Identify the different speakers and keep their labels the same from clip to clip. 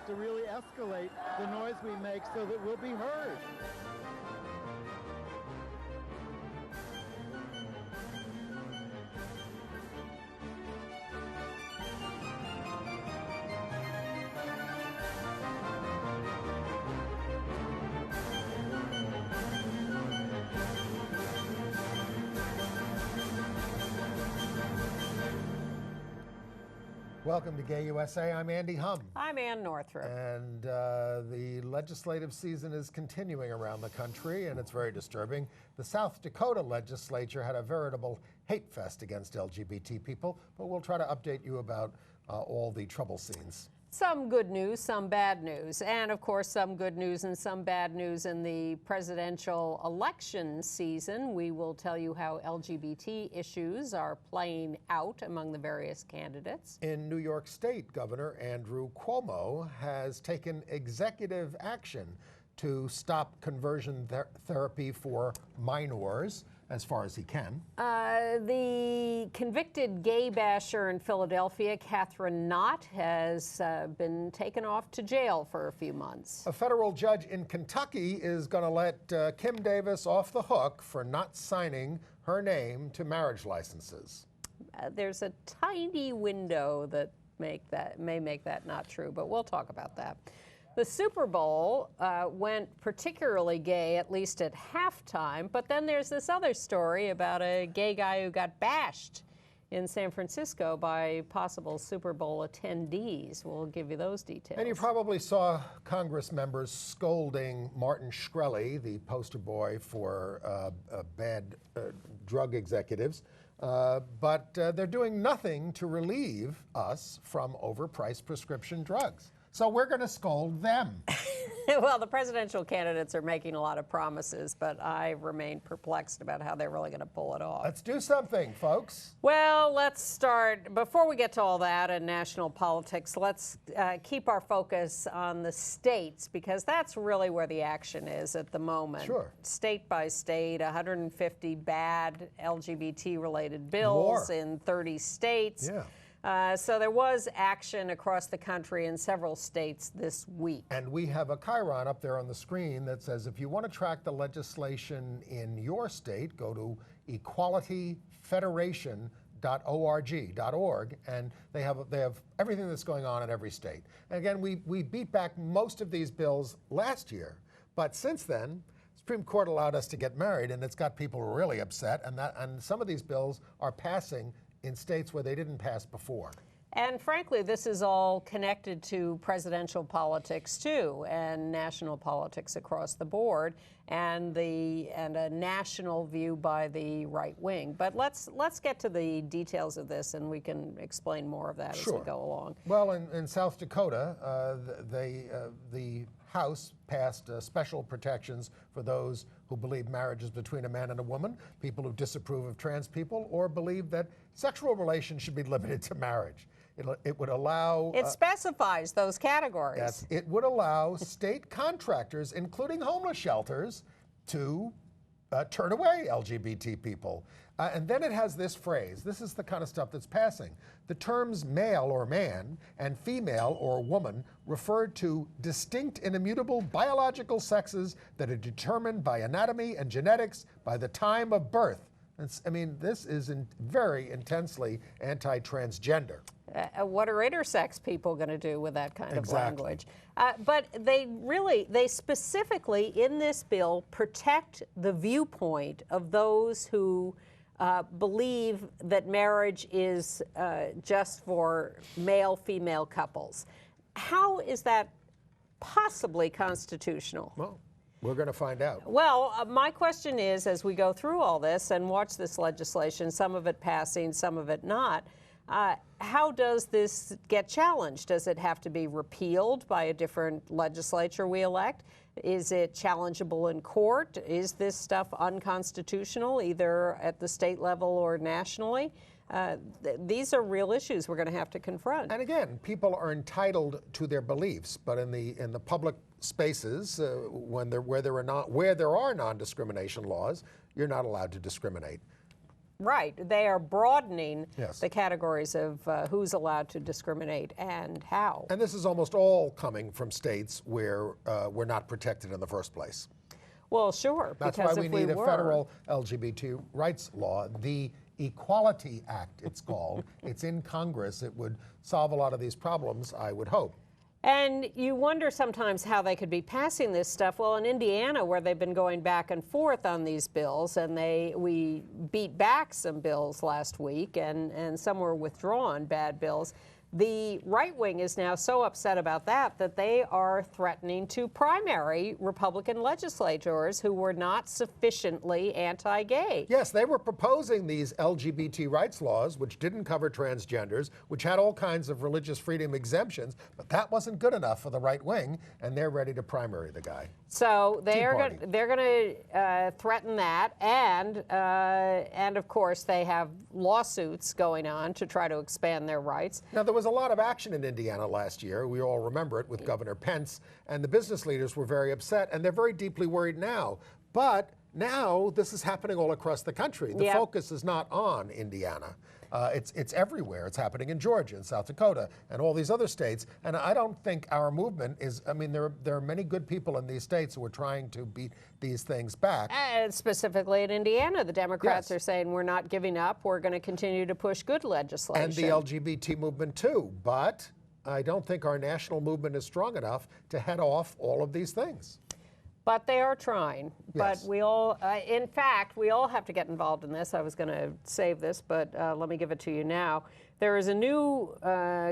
Speaker 1: to really escalate the noise we make so that we'll be heard.
Speaker 2: Welcome to Gay USA. I'm Andy Hum.
Speaker 3: I'm Ann Northrup.
Speaker 2: And the legislative season is continuing around the country, and it's very disturbing. The South Dakota legislature had a veritable hate fest against LGBT people, but we'll try to update you about all the trouble scenes.
Speaker 3: Some good news, some bad news, and of course some good news and some bad news in the presidential election season. We will tell you how LGBT issues are playing out among the various candidates.
Speaker 2: In New York State, Governor Andrew Cuomo has taken executive action to stop conversion therapy for minors as far as he can.
Speaker 3: The convicted gay basher in Philadelphia, Kathryn Knott, has been taken off to jail for a few months.
Speaker 2: A federal judge in Kentucky is going to let Kim Davis off the hook for not signing her name to marriage licenses.
Speaker 3: There's a tiny window that may make that not true, but we'll talk about that. The Super Bowl went particularly gay, at least at halftime, but then there's this other story about a gay guy who got bashed in San Francisco by possible Super Bowl attendees. We'll give you those details.
Speaker 2: And you probably saw Congressmembers scolding Martin Shkreli, the poster boy for bad drug executives, but they're doing nothing to relieve us from overpriced prescription drugs. So we're going to scold them.
Speaker 3: Well, the presidential candidates are making a lot of promises, but I remain perplexed about how they're really going to pull it off.
Speaker 2: Let's do something, folks.
Speaker 3: Well, let's start. Before we get to all that and national politics, let's keep our focus on the states, because that's really where the action is at the moment.
Speaker 2: Sure.
Speaker 3: State by state, 150 bad LGBT-related bills in 30 states.
Speaker 2: Yeah.
Speaker 3: So there was action across the country in several states this week.
Speaker 2: And we have a chyron up there on the screen that says if you want to track the legislation in your state, go to equalityfederation.org, and they have everything that's going on in every state. And again, we beat back most of these bills last year, but since then, Supreme Court allowed us to get married, and it's got people really upset, and some of these bills are passing in states where they didn't pass before.
Speaker 3: And frankly, this is all connected to presidential politics too, and national politics across the board, and a national view by the right wing. But let's get to the details of this, and we can explain more of that as we go along.
Speaker 2: Well, in South Dakota, the House passed special protections for those who believe marriage is between a man and a woman, people who disapprove of trans people, or believe that sexual relations should be limited to marriage. It would allow...
Speaker 3: It specifies those categories.
Speaker 2: Yes, it would allow state contractors, including homeless shelters, to turn away LGBT people. And then it has this phrase. This is the kind of stuff that's passing. The terms male or man and female or woman refer to distinct and immutable biological sexes that are determined by anatomy and genetics by the time of birth. I mean, this is very intensely anti-transgender.
Speaker 3: What are intersex people going to do with that kind of language? But they specifically in this bill protect the viewpoint of those who believe that marriage is just for male-female couples. How is that possibly constitutional?
Speaker 2: Well, we're going to find out.
Speaker 3: Well, my question is, as we go through all this and watch this legislation, some of it passing, some of it not, how does this get challenged? Does it have to be repealed by a different legislature we elect? Is it challengeable in court? Is this stuff unconstitutional, either at the state level or nationally? These are real issues we're going to have to confront.
Speaker 2: And again, people are entitled to their beliefs, but in the public spaces, where there are non-discrimination laws, you're not allowed to discriminate.
Speaker 3: Right. They are broadening
Speaker 2: Yes.
Speaker 3: the categories of who's allowed to discriminate and how.
Speaker 2: And this is almost all coming from states where we're not protected in the first place.
Speaker 3: Well, sure.
Speaker 2: That's
Speaker 3: because
Speaker 2: why we
Speaker 3: if
Speaker 2: need a
Speaker 3: were,
Speaker 2: federal LGBT rights law. The Equality Act, it's called. It's in Congress. It would solve a lot of these problems, I would hope.
Speaker 3: And you wonder sometimes how they could be passing this stuff. Well, in Indiana, where they've been going back and forth on these bills, and we beat back some bills last week, and some were withdrawn, bad bills. The right wing is now so upset about that they are threatening to primary Republican legislators who were not sufficiently anti-gay.
Speaker 2: Yes, they were proposing these LGBT rights laws, which didn't cover transgenders, which had all kinds of religious freedom exemptions, but that wasn't good enough for the right wing, and they're ready to primary the guy.
Speaker 3: So they're
Speaker 2: Party.
Speaker 3: going to threaten that, and of course they have lawsuits going on to try to expand their rights.
Speaker 2: Now, there was a lot of action in Indiana last year. We all remember it with Governor Pence, and the business leaders were very upset, and they're very deeply worried now. But now this is happening all across the country. The focus is not on Indiana. It's everywhere. It's happening in Georgia and South Dakota and all these other states. And I don't think our movement is, I mean, there are many good people in these states who are trying to beat these things back.
Speaker 3: And specifically in Indiana, the Democrats are saying we're not giving up. We're going to continue to push good legislation.
Speaker 2: And the LGBT movement too. But I don't think our national movement is strong enough to head off all of these things.
Speaker 3: But they are trying.
Speaker 2: Yes.
Speaker 3: But we all, in fact, we all have to get involved in this. I was going to save this, but let me give it to you now. There is a new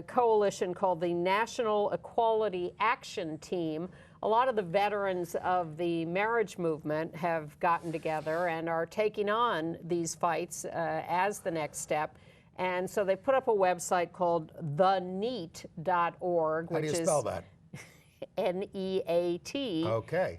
Speaker 3: coalition called the National Equality Action Team. A lot of the veterans of the marriage movement have gotten together and are taking on these fights as the next step. And so they put up a website called theneat.org, which
Speaker 2: How do you spell that?
Speaker 3: NEAT,
Speaker 2: Okay.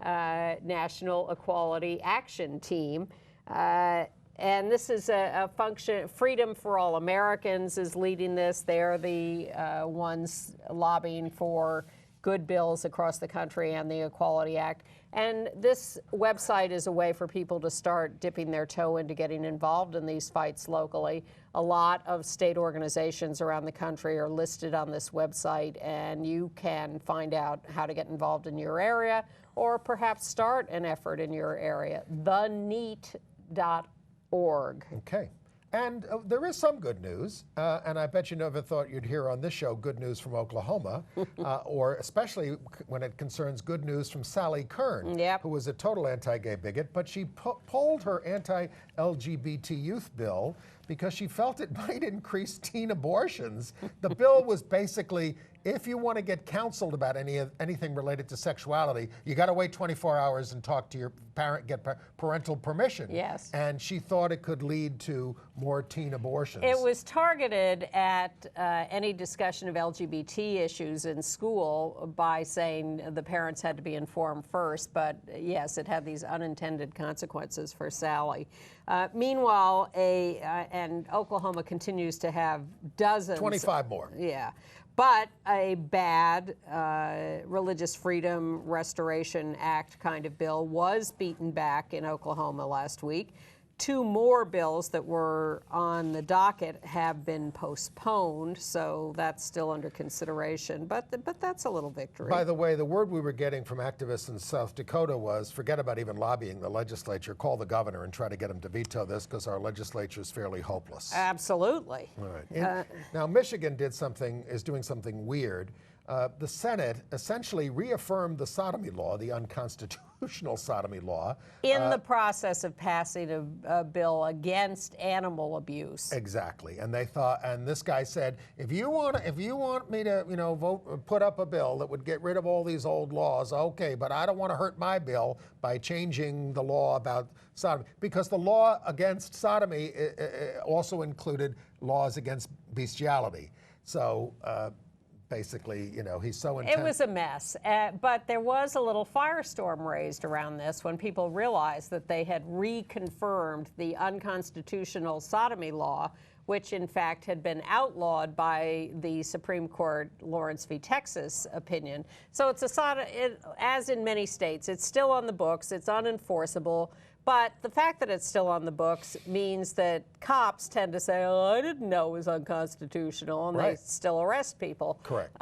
Speaker 3: National Equality Action Team. And this is a function, Freedom for All Americans is leading this. They're the ones lobbying for good bills across the country and the Equality Act. And this website is a way for people to start dipping their toe into getting involved in these fights locally. A lot of state organizations around the country are listed on this website, and you can find out how to get involved in your area or perhaps start an effort in your area. theneat.org.
Speaker 2: Okay. And there is some good news, and I bet you never thought you'd hear on this show good news from Oklahoma, or especially when it concerns good news from Sally Kern, who was a total anti-gay bigot, but she pulled her anti-LGBT youth bill because she felt it might increase teen abortions. The bill was basically, if you want to get counseled about anything related to sexuality, you got to wait 24 hours and talk to your parent, get parental permission.
Speaker 3: Yes.
Speaker 2: And she thought it could lead to more teen abortions.
Speaker 3: It was targeted at any discussion of LGBT issues in school by saying the parents had to be informed first, but yes, it had these unintended consequences for Sally. Meanwhile, and Oklahoma continues to have dozens.
Speaker 2: 25 more.
Speaker 3: Yeah. But a bad Religious Freedom Restoration Act kind of bill was beaten back in Oklahoma last week. 2 more bills that were on the docket have been postponed, so that's still under consideration. But that's a little victory.
Speaker 2: By the way, the word we were getting from activists in South Dakota was, forget about even lobbying the legislature, call the governor and try to get him to veto this because our legislature is fairly hopeless.
Speaker 3: Absolutely.
Speaker 2: All right. Now, Michigan is doing something weird. The Senate essentially reaffirmed the sodomy law, the unconstitutional sodomy law.
Speaker 3: In the process of passing a bill against animal abuse.
Speaker 2: Exactly, and they thought, and this guy said, if you want me to, put up a bill that would get rid of all these old laws, okay, but I don't want to hurt my bill by changing the law about sodomy, because the law against sodomy also included laws against bestiality. So. Basically, he's so intense.
Speaker 3: It was a mess, but there was a little firestorm raised around this when people realized that they had reconfirmed the unconstitutional sodomy law, which in fact had been outlawed by the Supreme Court Lawrence v. Texas opinion. So it's as in many states, it's still on the books, it's unenforceable, But the fact that it's still on the books means that cops tend to say, oh, I didn't know it was unconstitutional, and they still arrest people.
Speaker 2: Correct.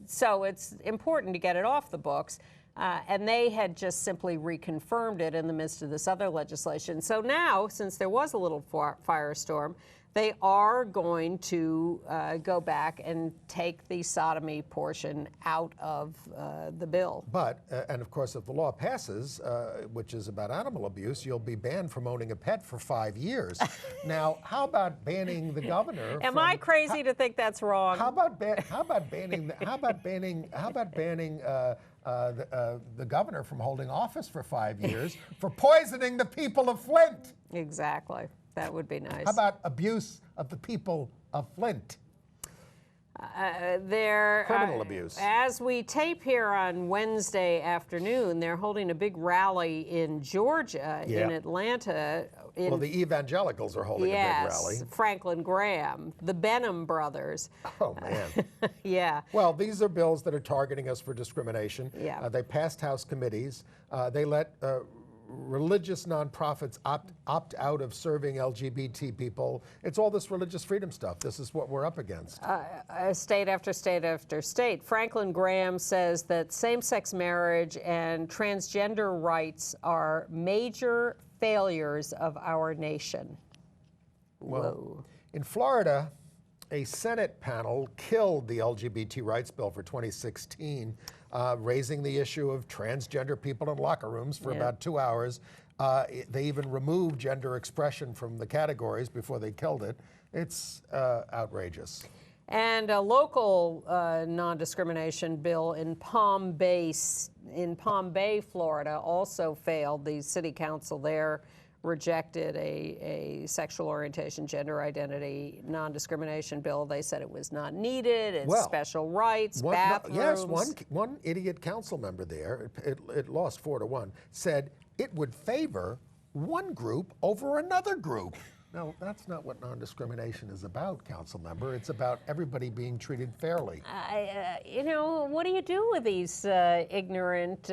Speaker 3: So it's important to get it off the books. And they had just simply reconfirmed it in the midst of this other legislation. So now, since there was a little firestorm, they are going to go back and take the sodomy portion out of the bill.
Speaker 2: But, and of course, if the law passes, which is about animal abuse, you'll be banned from owning a pet for 5 years. Now, how about banning the governor?
Speaker 3: Am I crazy to think that's wrong?
Speaker 2: How about banning the governor from holding office for 5 years for poisoning the people of Flint?
Speaker 3: Exactly. That would be nice.
Speaker 2: How about abuse of the people of Flint? Criminal abuse.
Speaker 3: As we tape here on Wednesday afternoon, they're holding a big rally in Georgia, in Atlanta.
Speaker 2: Well, the evangelicals are holding a big rally.
Speaker 3: Yes, Franklin Graham, the Benham brothers.
Speaker 2: Oh, man.
Speaker 3: Yeah.
Speaker 2: Well, these are bills that are targeting us for discrimination.
Speaker 3: Yeah.
Speaker 2: They passed House committees. They let religious nonprofits opt out of serving LGBT people. It's all this religious freedom stuff. This is what we're up against.
Speaker 3: State after state after state. Franklin Graham says that same-sex marriage and transgender rights are major failures of our nation.
Speaker 2: Well,
Speaker 3: Whoa.
Speaker 2: in Florida, a Senate panel killed the LGBT rights bill for 2016, raising the issue of transgender people in locker rooms for about 2 hours. They even removed gender expression from the categories before they killed it. It's outrageous.
Speaker 3: And a local non-discrimination bill in Palm Bay, Florida, also failed. The city council there rejected a sexual orientation, gender identity, non-discrimination bill. They said it was not needed. It's special rights, bathrooms.
Speaker 2: Yes, one idiot council member there, it lost 4-1, said it would favor one group over another group. No, that's not what non-discrimination is about, council member. It's about everybody being treated fairly.
Speaker 3: You know, what do you do with these ignorant,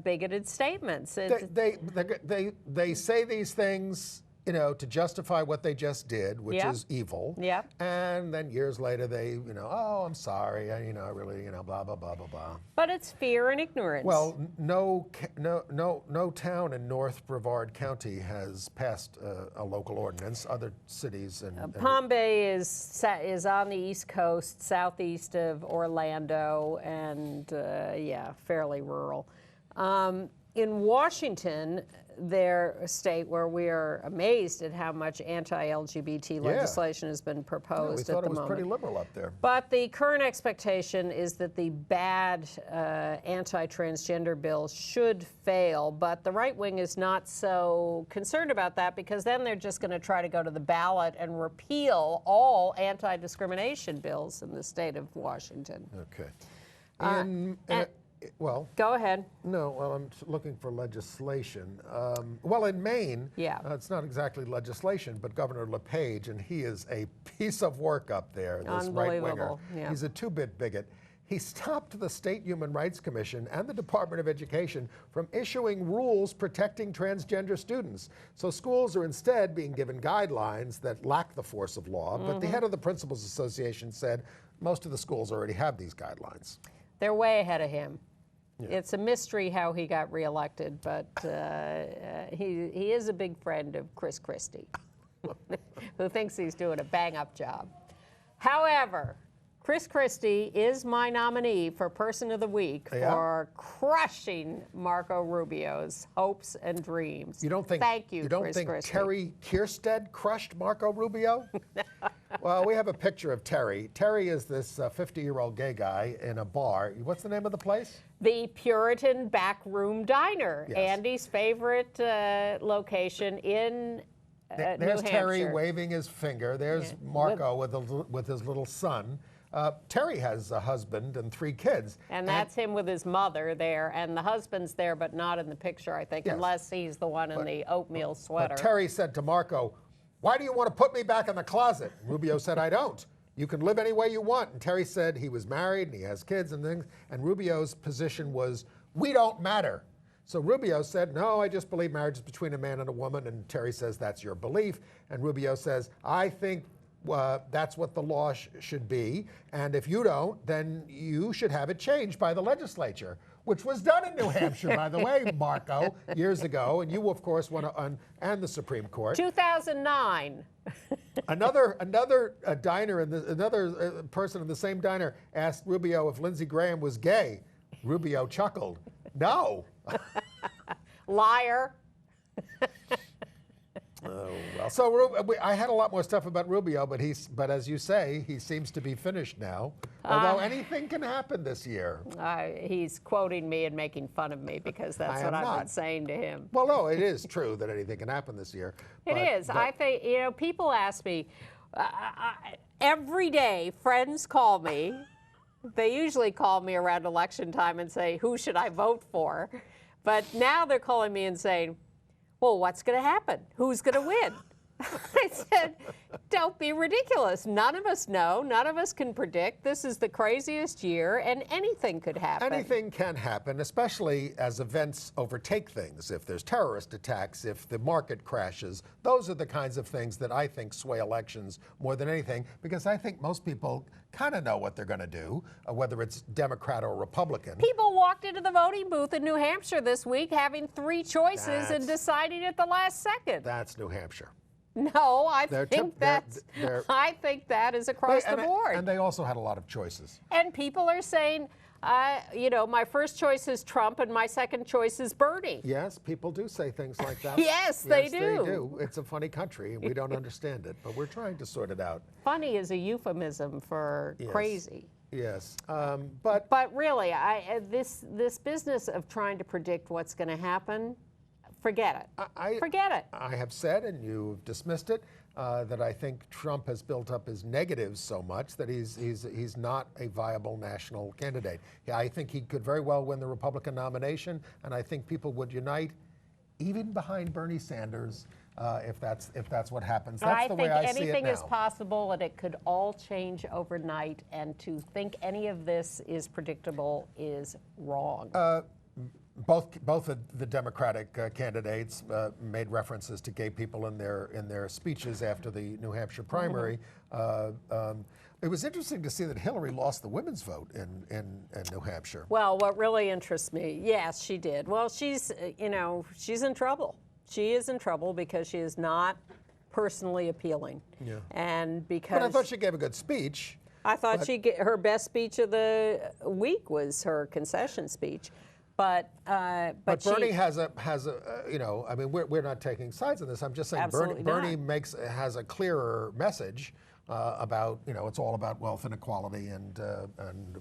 Speaker 3: bigoted statements?
Speaker 2: They say these things, you know, to justify what they just did, which is evil.
Speaker 3: Yeah.
Speaker 2: And then years later, they, you know, oh, I'm sorry, I really, blah blah blah blah blah.
Speaker 3: But it's fear and ignorance.
Speaker 2: Well, no town in North Brevard County has passed a local ordinance. Other cities and
Speaker 3: Palm Bay is on the East Coast, southeast of Orlando, and fairly rural. In Washington, their state, where we are amazed at how much anti-LGBT legislation has been proposed
Speaker 2: we
Speaker 3: at the
Speaker 2: thought it was
Speaker 3: moment.
Speaker 2: pretty liberal up there.
Speaker 3: But the current expectation is that the bad anti-transgender bill should fail. But the right wing is not so concerned about that, because then they're just going to try to go to the ballot and repeal all anti-discrimination bills in the state of Washington.
Speaker 2: Okay. Well,
Speaker 3: go ahead.
Speaker 2: No, well, I'm looking for legislation. Well, in Maine, it's not exactly legislation, but Governor LePage, and he is a piece of work up there, this right-winger.
Speaker 3: Yeah.
Speaker 2: He's a two-bit bigot. He stopped the State Human Rights Commission and the Department of Education from issuing rules protecting transgender students. So schools are instead being given guidelines that lack the force of law, but the head of the Principals Association said most of the schools already have these guidelines.
Speaker 3: They're way ahead of him. It's a mystery how he got reelected, but he is a big friend of Chris Christie, who thinks he's doing a bang-up job. However, Chris Christie is my nominee for Person of the Week for crushing Marco Rubio's hopes and dreams.
Speaker 2: You don't think?
Speaker 3: Thank you,
Speaker 2: You don't
Speaker 3: Chris
Speaker 2: think
Speaker 3: Christie.
Speaker 2: Terry Kierstead crushed Marco Rubio? Well, we have a picture of Terry. Terry is this 50-year-old gay guy in a bar. What's the name of the place?
Speaker 3: The Puritan Backroom Diner, Andy's favorite location in
Speaker 2: There's
Speaker 3: New Hampshire.
Speaker 2: Terry waving his finger. There's Marco with his little son. Terry has a husband and 3 kids.
Speaker 3: And that's him with his mother there, and the husband's there, but not in the picture, I think, unless he's the one in the oatmeal sweater.
Speaker 2: But Terry said to Marco, "Why do you want to put me back in the closet?" Rubio said, "I don't. You can live any way you want." And Terry said he was married and he has kids and things, and Rubio's position was, "We don't matter." So Rubio said, no, I just believe marriage is between a man and a woman. And Terry says, that's your belief. And Rubio says, I think that's what the law should be. And if you don't, then you should have it changed by the legislature, which was done in New Hampshire, by the way, Marco, years ago. And you, of course, and the Supreme Court.
Speaker 3: 2009.
Speaker 2: Another diner, another person in the same diner asked Rubio if Lindsey Graham was gay. Rubio chuckled. No.
Speaker 3: Liar.
Speaker 2: Oh, well. So I had a lot more stuff about Rubio, but as you say, he seems to be finished now. Although anything can happen this year.
Speaker 3: He's quoting me and making fun of me because that's what I've been saying to him.
Speaker 2: Well, no, it is true that anything can happen this year.
Speaker 3: It is. I think, people ask me, every day friends call me. They usually call me around election time and say, who should I vote for? But now they're calling me and saying, well, what's going to happen? Who's going to win? I said, don't be ridiculous. None of us know. None of us can predict. This is the craziest year, and anything could happen.
Speaker 2: Anything can happen, especially as events overtake things. If there's terrorist attacks, if the market crashes, those are the kinds of things that I think sway elections more than anything, because I think most people kind of know what they're going to do, whether it's Democrat or Republican.
Speaker 3: People walked into the voting booth in New Hampshire this week having three choices and deciding at the last second.
Speaker 2: That's New Hampshire.
Speaker 3: No, I think that is across the board.
Speaker 2: And they also had a lot of choices.
Speaker 3: And people are saying, my first choice is Trump and my second choice is Bernie.
Speaker 2: Yes, people do say things like that.
Speaker 3: Yes, they do.
Speaker 2: They do. It's a funny country, and we don't understand it, but we're trying to sort it out.
Speaker 3: Funny is a euphemism for crazy.
Speaker 2: Yes,
Speaker 3: but really, this business of trying to predict what's going to happen, forget it. Forget it.
Speaker 2: I have said, and you've dismissed it, that I think Trump has built up his negatives so much that he's not a viable national candidate. I think he could very well win the Republican nomination, and I think people would unite even behind Bernie Sanders if that's what happens. That's the way I see it now.
Speaker 3: I think anything is possible, and it could all change overnight. And to think any of this is predictable is wrong.
Speaker 2: Both of the Democratic candidates made references to gay people in their speeches after the New Hampshire primary. It was interesting to see that Hillary lost the women's vote in New Hampshire.
Speaker 3: Well, what really interests me, yes, she did. Well, she's in trouble. She is in trouble because she is not personally appealing. Yeah. And because.
Speaker 2: But I thought she gave a good speech.
Speaker 3: I thought her best speech of the week was her concession speech. But
Speaker 2: Bernie has a I mean, we're not taking sides in this. I'm just saying Bernie has a clearer message about, it's all about wealth inequality and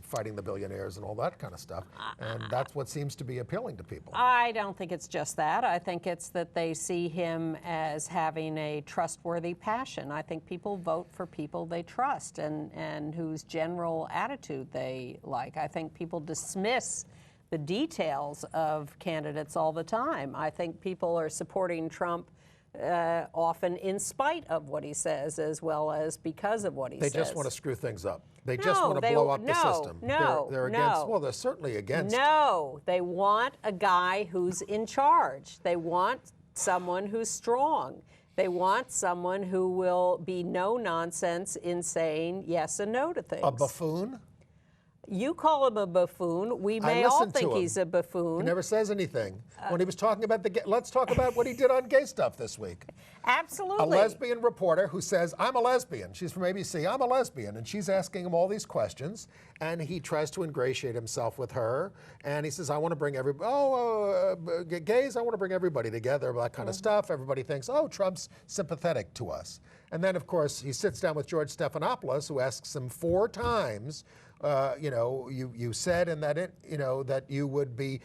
Speaker 2: fighting the billionaires and all that kind of stuff. And that's what seems to be appealing to people.
Speaker 3: I don't think it's just that. I think it's that they see him as having a trustworthy passion. I think people vote for people they trust and whose general attitude they like. I think people dismiss the details of candidates all the time. I think people are supporting Trump often in spite of what he says as well as because of what he says.
Speaker 2: They just want to screw things up. They just want to blow up the system. They're against, well, they're certainly against.
Speaker 3: No, they want a guy who's in charge. They want someone who's strong. They want someone who will be no nonsense in saying yes and no to things.
Speaker 2: A buffoon?
Speaker 3: You call him a buffoon. We may all think he's a buffoon.
Speaker 2: He never says anything. When he was talking about let's talk about what he did on gay stuff this week.
Speaker 3: Absolutely.
Speaker 2: A lesbian reporter who says, I'm a lesbian. She's from ABC. I'm a lesbian. And she's asking him all these questions. And he tries to ingratiate himself with her. And he says, I want to bring gays, I want to bring everybody together, that kind of stuff. Everybody thinks, oh, Trump's sympathetic to us. And then, of course, he sits down with George Stephanopoulos, who asks him 4 times, you said in that that you would be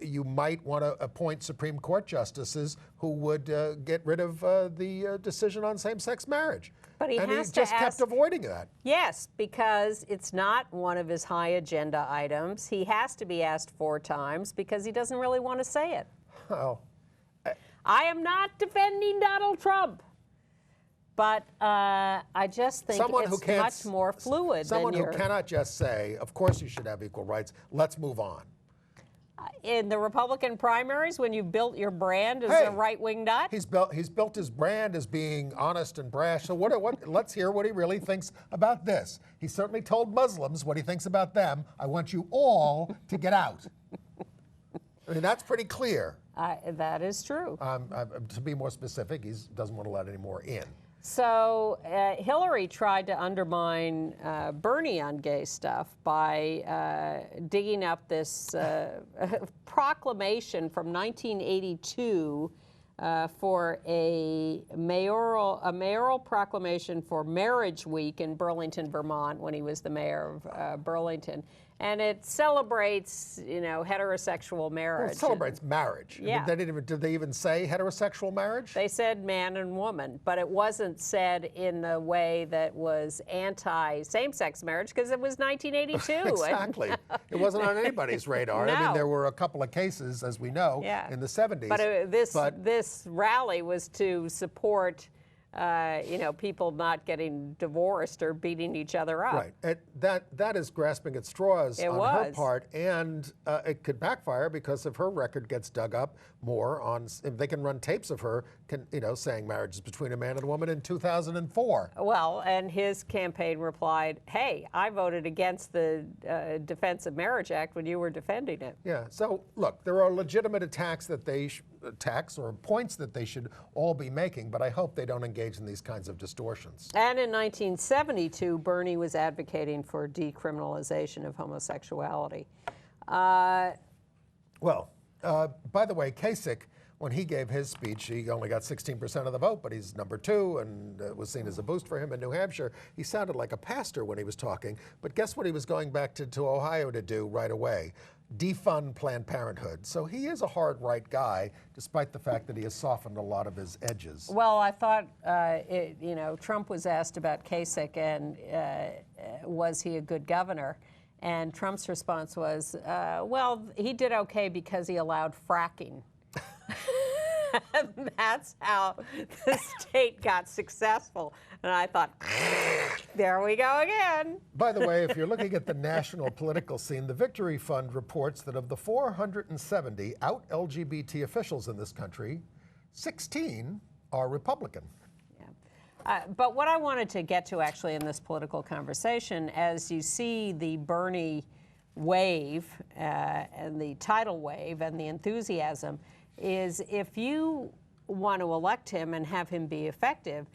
Speaker 2: you might want to appoint Supreme Court justices who would get rid of the decision on same-sex marriage.
Speaker 3: But he
Speaker 2: just kept avoiding that.
Speaker 3: Yes, because it's not one of his high agenda items. He has to be asked 4 times because he doesn't really want to say it.
Speaker 2: Oh.
Speaker 3: I am not defending Donald Trump. But I just think it's much more fluid.
Speaker 2: Someone who cannot just say, of course you should have equal rights, let's move on.
Speaker 3: In the Republican primaries, when you built your brand as a right-wing nut?
Speaker 2: He's built his brand as being honest and brash. So let's hear what he really thinks about this. He certainly told Muslims what he thinks about them. I want you all to get out. I mean, that's pretty clear.
Speaker 3: That is true.
Speaker 2: To be more specific, he doesn't want to let any more in.
Speaker 3: So Hillary tried to undermine Bernie on gay stuff by digging up this proclamation from 1982 for a mayoral proclamation for Marriage Week in Burlington, Vermont, when he was the mayor of Burlington. And it celebrates, heterosexual marriage.
Speaker 2: Well, it celebrates marriage.
Speaker 3: Yeah.
Speaker 2: I mean, did they even say heterosexual marriage?
Speaker 3: They said man and woman, but it wasn't said in a way that was anti-same-sex marriage because it was 1982.
Speaker 2: Exactly. It wasn't on anybody's radar.
Speaker 3: No.
Speaker 2: I mean, there were a couple of cases, as we know, in the 70s.
Speaker 3: But this rally was to support people not getting divorced or beating each other up.
Speaker 2: Right. That is grasping at straws on her part, and it could backfire because if her record gets dug up more if they can run tapes of her, saying marriage is between a man and a woman in 2004.
Speaker 3: Well, and his campaign replied, hey, I voted against the Defense of Marriage Act when you were defending it.
Speaker 2: Yeah. So, look, there are legitimate attacks or points that they should all be making, but I hope they don't engage in these kinds of distortions.
Speaker 3: And in 1972, Bernie was advocating for decriminalization of homosexuality.
Speaker 2: By the way, Kasich, when he gave his speech, he only got 16% of the vote, but he's number 2 and was seen as a boost for him in New Hampshire. He sounded like a pastor when he was talking, but guess what he was going back to Ohio to do right away? Defund Planned Parenthood. So he is a hard right guy, despite the fact that he has softened a lot of his edges.
Speaker 3: Well, I thought, Trump was asked about Kasich and was he a good governor? And Trump's response was, well, he did okay because he allowed fracking. And that's how the state got successful. And I thought, there we go again.
Speaker 2: By the way, if you're looking at the national political scene, the Victory Fund reports that of the 470 out LGBT officials in this country, 16 are Republican.
Speaker 3: But what I wanted to get to actually in this political conversation, as you see the Bernie wave and the tidal wave and the enthusiasm, is if you want to elect him and have him be effective,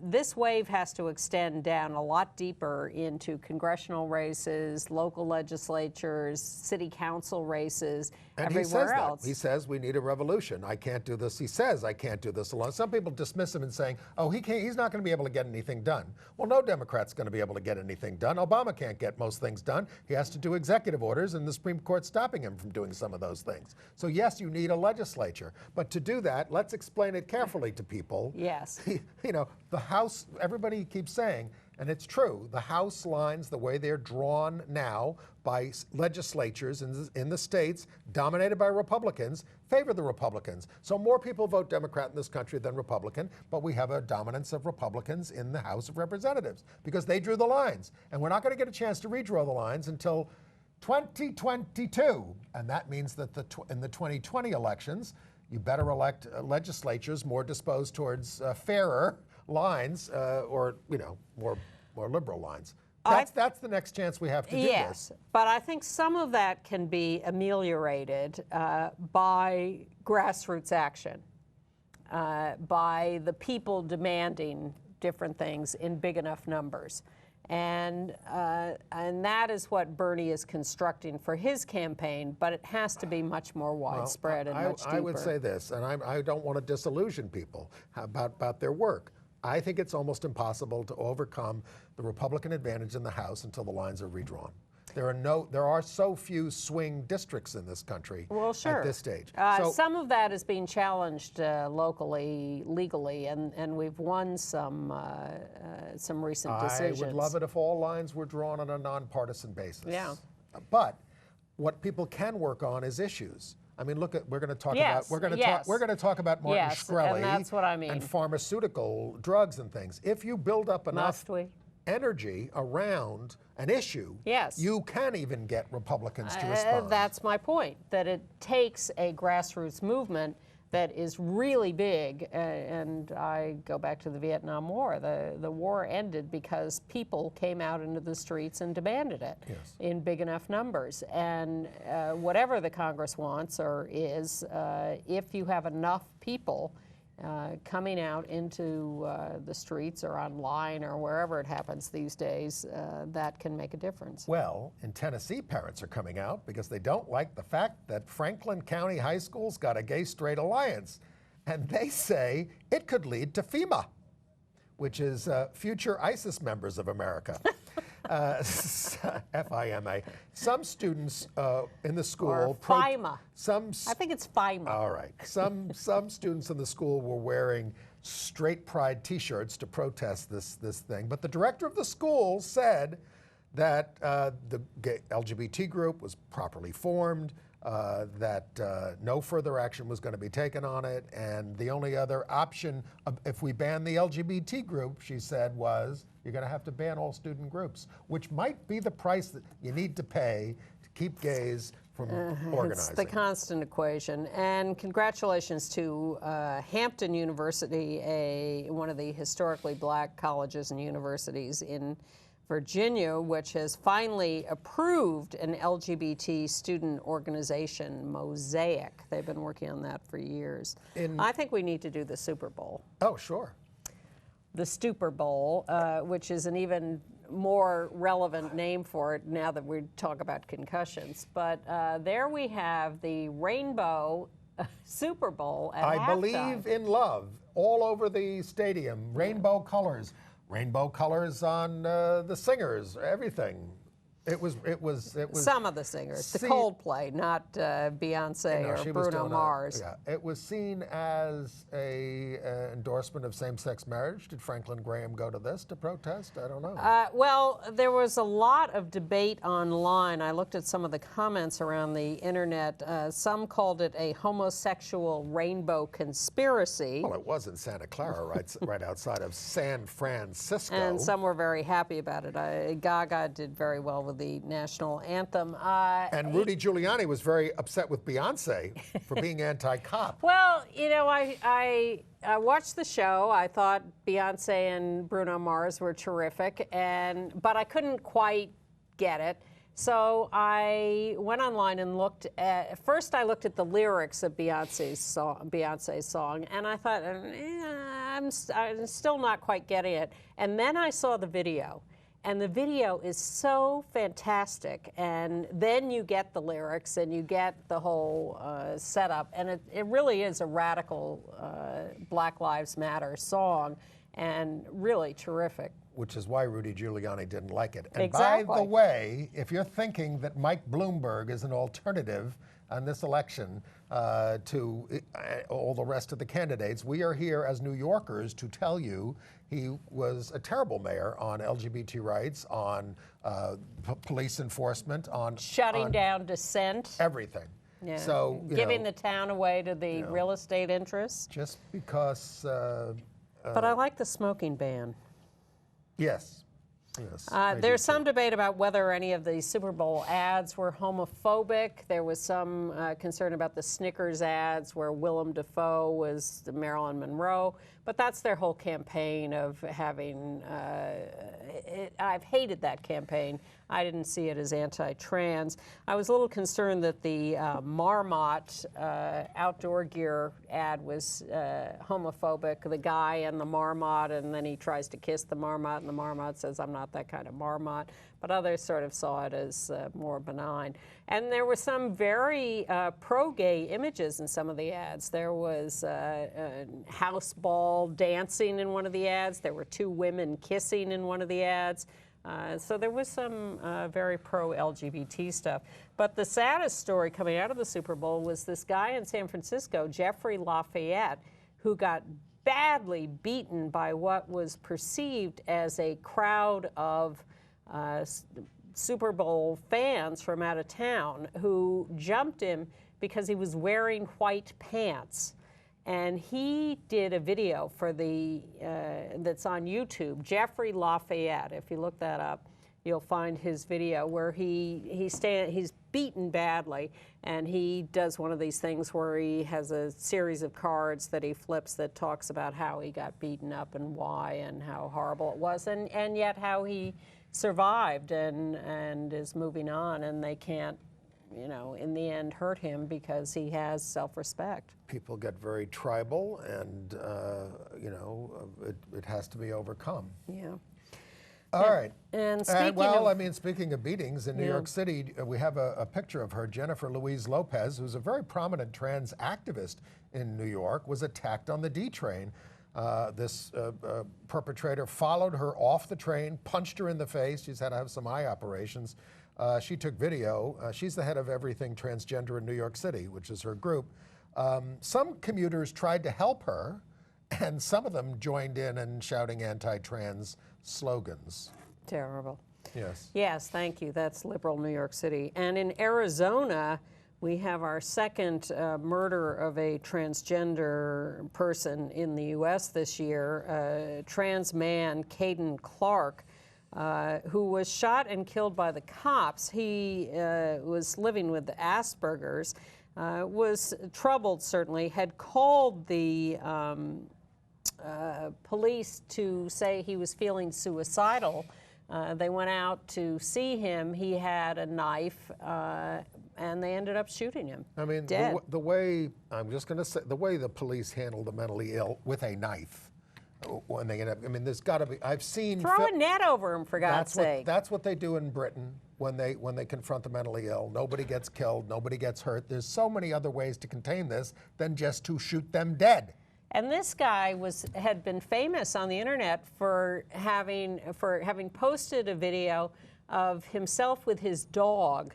Speaker 3: this wave has to extend down a lot deeper into congressional races, local legislatures, city council races,
Speaker 2: and
Speaker 3: everywhere else.
Speaker 2: He says we need a revolution. I can't do this. He says I can't do this alone. Some people dismiss him and saying, oh, he's not going to be able to get anything done. Well, no Democrat's going to be able to get anything done. Obama can't get most things done. He has to do executive orders, and the Supreme Court's stopping him from doing some of those things. So yes, you need a legislature. But to do that, let's explain it carefully to people.
Speaker 3: Yes.
Speaker 2: The House, everybody keeps saying, and it's true, the House lines, the way they're drawn now by legislatures in the states dominated by Republicans, favor the Republicans. So more people vote Democrat in this country than Republican, but we have a dominance of Republicans in the House of Representatives because they drew the lines. And we're not going to get a chance to redraw the lines until 2022. And that means that in the 2020 elections, you better elect legislatures more disposed towards fairer lines or more liberal lines. That's the next chance we have to do this.
Speaker 3: Yes, but I think some of that can be ameliorated by grassroots action, by the people demanding different things in big enough numbers. And that is what Bernie is constructing for his campaign, but it has to be much more widespread and much deeper.
Speaker 2: I would say this, and I don't want to disillusion people about their work. I think it's almost impossible to overcome the Republican advantage in the House until the lines are redrawn. There are so few swing districts in this country at this stage.
Speaker 3: Some of that is being challenged locally, legally, and we've won some recent decisions.
Speaker 2: I would love it if all lines were drawn on a nonpartisan basis.
Speaker 3: Yeah.
Speaker 2: But what people can work on is issues. I mean, we're going to talk about Martin Shkreli
Speaker 3: and that's what I mean.
Speaker 2: and pharmaceutical drugs and things. If you build up enough,
Speaker 3: Must we?
Speaker 2: energy around an issue,
Speaker 3: Yes.
Speaker 2: you can even get Republicans to respond.
Speaker 3: That's my point, that it takes a grassroots movement that is really big, and I go back to the Vietnam War. The war ended because people came out into the streets and demanded it in big enough numbers. And whatever the Congress wants or is, if you have enough people coming out into the streets or online or wherever it happens these days, that can make a difference.
Speaker 2: Well, in Tennessee, parents are coming out because they don't like the fact that Franklin County High School's got a gay-straight alliance. And they say it could lead to FEMA, which is Future ISIS Members of America. FIMA. Some students in the school...
Speaker 3: Or FIMA. I think it's FIMA.
Speaker 2: All right. Some students in the school were wearing straight pride T-shirts to protest this thing. But the director of the school said that the LGBT group was properly formed, that no further action was going to be taken on it, and the only other option, if we ban the LGBT group, she said, was you're going to have to ban all student groups, which might be the price that you need to pay to keep gays from organizing.
Speaker 3: It's the constant equation. And congratulations to Hampton University, one of the historically black colleges and universities in Virginia, which has finally approved an LGBT student organization, Mosaic. They've been working on that for years. I think we need to do the Super Bowl.
Speaker 2: Oh, sure.
Speaker 3: The Stupor Bowl, which is an even more relevant name for it now that we talk about concussions. But there we have the Rainbow Super Bowl at halftime.
Speaker 2: I believe in love all over the stadium. Rainbow colors. Rainbow colors on the singers, everything. It was
Speaker 3: some of the singers, the Coldplay, not Beyonce or Bruno Mars.
Speaker 2: It was seen as a endorsement of same-sex marriage. Did Franklin Graham go to this to protest? I don't know.
Speaker 3: Well, there was a lot of debate online. I looked at some of the comments around the internet. Some called it a homosexual rainbow conspiracy.
Speaker 2: Well, it was in Santa Clara, right outside of San Francisco.
Speaker 3: And some were very happy about it. Gaga did very well with the national anthem.
Speaker 2: And Rudy Giuliani was very upset with Beyonce for being anti-cop.
Speaker 3: Well, you know, I watched the show. I thought Beyonce and Bruno Mars were terrific, but I couldn't quite get it. So I went online and looked at, first I looked at the lyrics of Beyonce's song, and I thought, I'm still not quite getting it. And then I saw the video. And the video is so fantastic, and then you get the lyrics and you get the whole setup, and it really is a radical Black Lives Matter song, and really terrific.
Speaker 2: Which is why Rudy Giuliani didn't like it. And
Speaker 3: exactly.
Speaker 2: By the way, if you're thinking that Mike Bloomberg is an alternative on this election to all the rest of the candidates, we are here as New Yorkers to tell you he was a terrible mayor on LGBT rights, on police enforcement, on
Speaker 3: shutting down dissent.
Speaker 2: Everything.
Speaker 3: Yeah.
Speaker 2: So
Speaker 3: giving the town away to the real estate interests.
Speaker 2: Just because.
Speaker 3: But I like the smoking ban.
Speaker 2: Yes. Yes,
Speaker 3: there's some debate about whether any of the Super Bowl ads were homophobic. There was some concern about the Snickers ads where Willem Dafoe was Marilyn Monroe. But that's their whole campaign of having, I've hated that campaign. I didn't see it as anti-trans. I was a little concerned that the Marmot outdoor gear ad was homophobic, the guy and the Marmot, and then he tries to kiss the Marmot, and the Marmot says, I'm not that kind of Marmot. But others sort of saw it as more benign. And there were some very pro-gay images in some of the ads. There was a house ball dancing in one of the ads. There were two women kissing in one of the ads. So there was some very pro-LGBT stuff. But the saddest story coming out of the Super Bowl was this guy in San Francisco, Jeffrey Lafayette, who got badly beaten by what was perceived as a crowd of Super Bowl fans from out of town who jumped him because he was wearing white pants. And he did a video for that's on YouTube, Jeffrey Lafayette. If you look that up, you'll find his video where he's beaten badly, and he does one of these things where he has a series of cards that he flips that talks about how he got beaten up and why and how horrible it was, and yet how he survived and is moving on, and they can't, in the end hurt him because he has self-respect.
Speaker 2: People get very tribal, and it has to be overcome.
Speaker 3: Yeah.
Speaker 2: All right.
Speaker 3: And
Speaker 2: speaking of beatings in New York City, we have a picture of her. Jennifer Louise Lopez, who's a very prominent trans activist in New York, was attacked on the D train. This perpetrator followed her off the train, punched her in the face. She's had to have some eye operations. She took video. She's the head of Everything Transgender in New York City, which is her group. Some commuters tried to help her, and some of them joined in and shouting anti-trans slogans.
Speaker 3: Terrible.
Speaker 2: Yes.
Speaker 3: Yes, thank you. That's liberal New York City. And in Arizona, we have our second murder of a transgender person in the U.S. this year, a trans man, Caden Clark, who was shot and killed by the cops. He was living with Asperger's, was troubled certainly, had called the police to say he was feeling suicidal. They went out to see him. He had a knife, and they ended up shooting him.
Speaker 2: I mean,
Speaker 3: dead.
Speaker 2: the way, I'm just going to say, the way the police handle the mentally ill with a knife, when they end up, I mean, there's got to be, I've seen...
Speaker 3: Throw a net over him, for God's sake.
Speaker 2: That's what they do in Britain when they confront the mentally ill. Nobody gets killed, nobody gets hurt. There's so many other ways to contain this than just to shoot them dead.
Speaker 3: And this guy had been famous on the internet for having posted a video of himself with his dog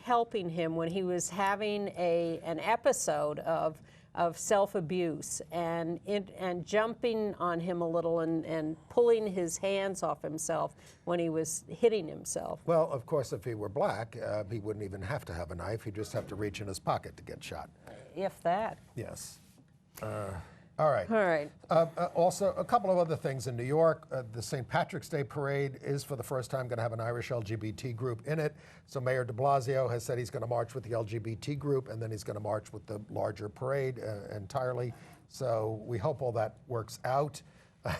Speaker 3: helping him when he was having an episode of self-abuse, and jumping on him a little and pulling his hands off himself when he was hitting himself.
Speaker 2: Well, of course, if he were black, he wouldn't even have to have a knife. He'd just have to reach in his pocket to get shot.
Speaker 3: If that.
Speaker 2: Yes. All right.
Speaker 3: All right.
Speaker 2: Also, a couple of other things in New York. The St. Patrick's Day Parade is for the first time going to have an Irish LGBT group in it. So Mayor de Blasio has said he's going to march with the LGBT group, and then he's going to march with the larger parade entirely. So we hope all that works out.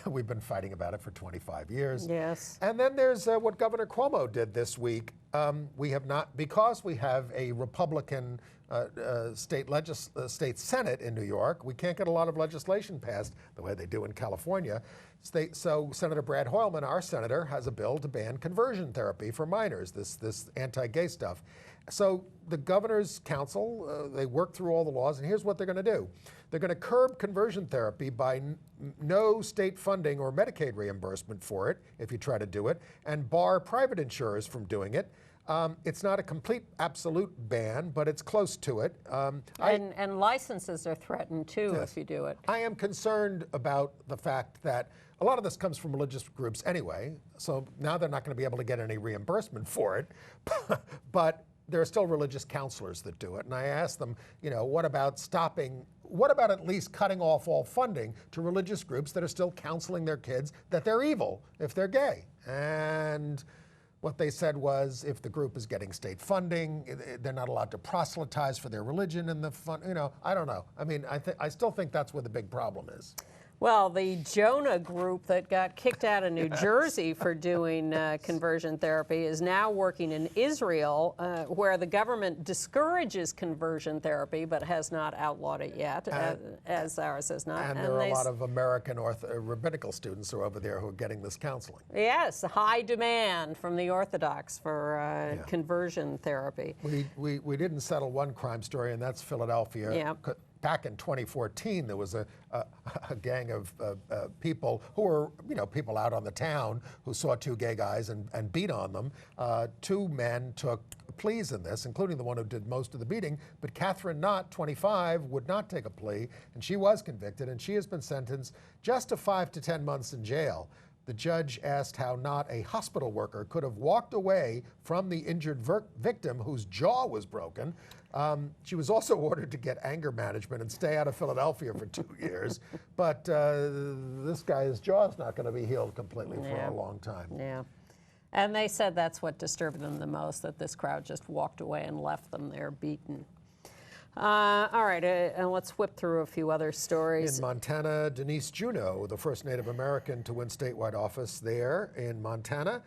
Speaker 2: We've been fighting about it for 25 years.
Speaker 3: Yes.
Speaker 2: And then there's what Governor Cuomo did this week. We have not, because we have a Republican state Senate in New York, we can't get a lot of legislation passed the way they do in California. So Senator Brad Hoylman, our senator, has a bill to ban conversion therapy for minors, this anti-gay stuff. So the governor's council, they work through all the laws, and here's what they're going to do. They're going to curb conversion therapy by no state funding or Medicaid reimbursement for it, if you try to do it, and bar private insurers from doing it. It's not a complete absolute ban, but it's close to it.
Speaker 3: And licenses are threatened too,
Speaker 2: Yes.
Speaker 3: if you do it.
Speaker 2: I am concerned about the fact that a lot of this comes from religious groups anyway, so now they're not going to be able to get any reimbursement for it, but there are still religious counselors that do it. And I asked them, what about at least cutting off all funding to religious groups that are still counseling their kids that they're evil if they're gay? And what they said was, if the group is getting state funding, they're not allowed to proselytize for their religion, and I don't know. I mean, I still think that's where the big problem is.
Speaker 3: Well, the Jonah group that got kicked out of New Jersey for doing conversion therapy is now working in Israel, where the government discourages conversion therapy but has not outlawed it yet, as ours has not.
Speaker 2: And there are a lot of American rabbinical students who are over there who are getting this counseling.
Speaker 3: Yes, high demand from the Orthodox for conversion therapy.
Speaker 2: We didn't settle one crime story, and that's Philadelphia.
Speaker 3: Yeah.
Speaker 2: Back in 2014, there was a gang of people who were, people out on the town who saw two gay guys and beat on them. Two men took pleas in this, including the one who did most of the beating, but Kathryn Knott, 25, would not take a plea, and she was convicted, and she has been sentenced just to 5 to 10 months in jail. The judge asked how Knott, a hospital worker, could have walked away from the injured victim whose jaw was broken. She was also ordered to get anger management and stay out of Philadelphia for 2 years. But this guy's jaw is not going to be healed completely for a long time.
Speaker 3: Yeah. And they said that's what disturbed them the most, that this crowd just walked away and left them there beaten. All right, and let's whip through a few other stories.
Speaker 2: In Montana, Denise Juneau, the first Native American to win statewide office there in Montana,